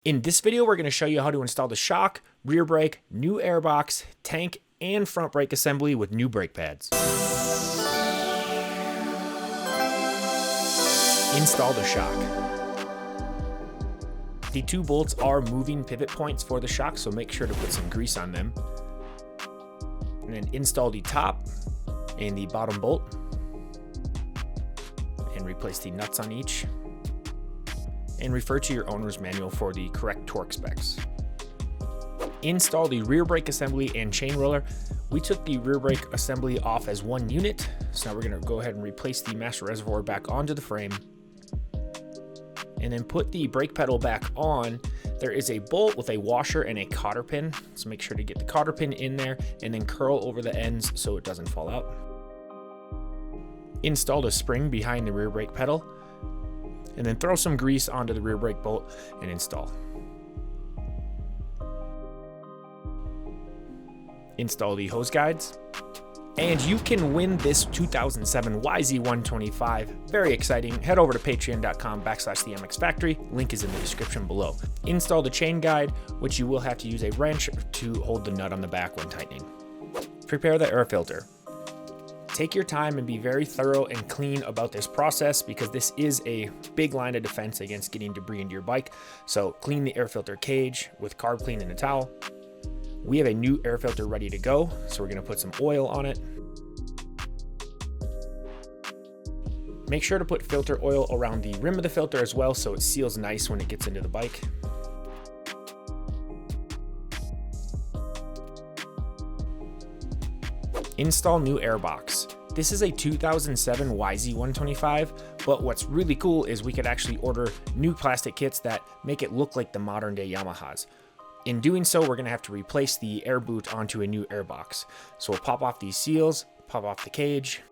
In this video, we're going to show you how to install the shock, rear brake, new airbox, tank, and front brake assembly with new brake pads. Install the shock. The two bolts are moving pivot points for the shock, so make sure to put some grease on them. And then install the top and the bottom bolt. And replace the nuts on each. And refer to your owner's manual for the correct torque specs. Install the rear brake assembly and chain roller. We took the rear brake assembly off as one unit, so now we're going to go ahead and replace the master reservoir back onto the frame. And then put the brake pedal back on. There is a bolt with a washer and a cotter pin, so make sure to get the cotter pin in there and then curl over the ends so it doesn't fall out. Install the spring behind the rear brake pedal. And then throw some grease onto the rear brake bolt and install. Install the hose guides. And you can win this 2007 YZ125. Very exciting. Head over to patreon.com/themxfactory. Link is in the description below. Install the chain guide, which you will have to use a wrench to hold the nut on the back when tightening. Prepare the air filter. Take your time and be very thorough and clean about this process because this is a big line of defense against getting debris into your bike. So clean the air filter cage with carb clean and a towel. We have a new air filter ready to go, so we're going to put some oil on it. Make sure to put filter oil around the rim of the filter as well so it seals nice when it gets into the bike. Install new airbox. This is a 2007 YZ125, but what's really cool is we could actually order new plastic kits that make it look like the modern day Yamahas. In doing so, we're gonna have to replace the air boot onto a new airbox. So we'll pop off these seals, pop off the cage,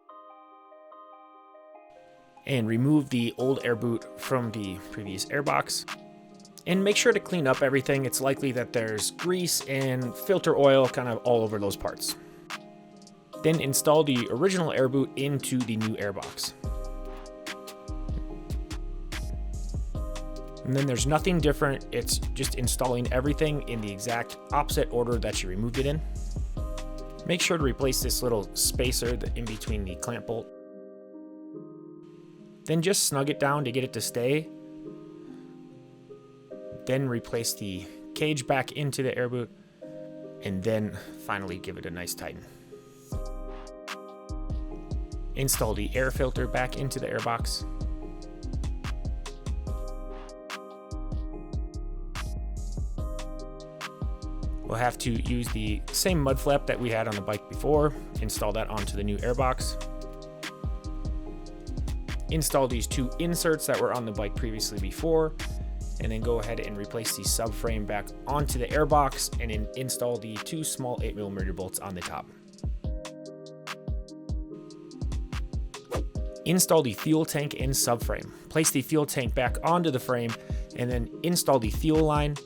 and remove the old air boot from the previous airbox. And make sure to clean up everything. It's likely that there's grease and filter oil kind of all over those parts. Then install the original air boot into the new airbox. And then there's nothing different. It's just installing everything in the exact opposite order that you removed it in. Make sure to replace this little spacer in between the clamp bolt. Then just snug it down to get it to stay. Then replace the cage back into the air boot. And then finally give it a nice tighten. Install the air filter back into the airbox. We'll have to use the same mud flap that we had on the bike before. Install that onto the new airbox. Install these two inserts that were on the bike previously before. And then go ahead and replace the subframe back onto the airbox and then install the two small 8mm bolts on the top. Install the fuel tank and subframe. Place the fuel tank back onto the frame and then install the fuel line.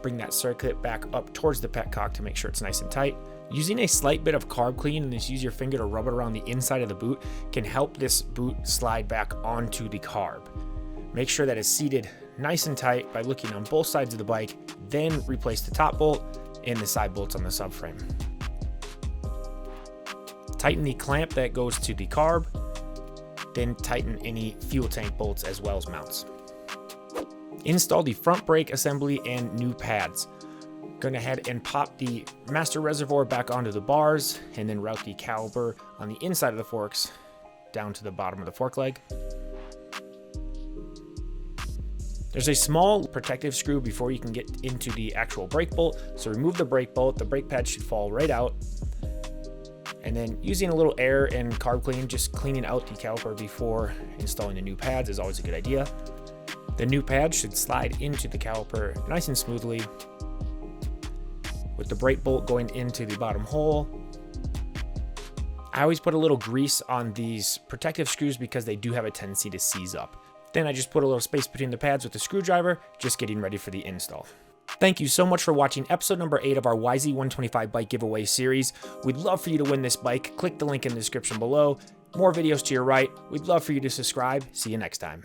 Bring that circuit back up towards the petcock to make sure it's nice and tight. Using a slight bit of carb clean and just use your finger to rub it around the inside of the boot can help this boot slide back onto the carb. Make sure that it's seated nice and tight by looking on both sides of the bike, then replace the top bolt and the side bolts on the subframe. Tighten the clamp that goes to the carb. Then tighten any fuel tank bolts as well as mounts. Install the front brake assembly and new pads. Go ahead and pop the master reservoir back onto the bars and then route the caliper on the inside of the forks down to the bottom of the fork leg. There's a small protective screw before you can get into the actual brake bolt, so remove the brake bolt. The brake pad should fall right out. And then using a little air and carb clean, just cleaning out the caliper before installing the new pads is always a good idea. The new pads should slide into the caliper nice and smoothly, with the brake bolt going into the bottom hole. I always put a little grease on these protective screws because they do have a tendency to seize up. Then I just put a little space between the pads with the screwdriver, just getting ready for the install. Thank you so much for watching episode number 8 of our YZ125 bike giveaway series. We'd love for you to win this bike. Click the link in the description below. More videos to your right. We'd love for you to subscribe. See you next time.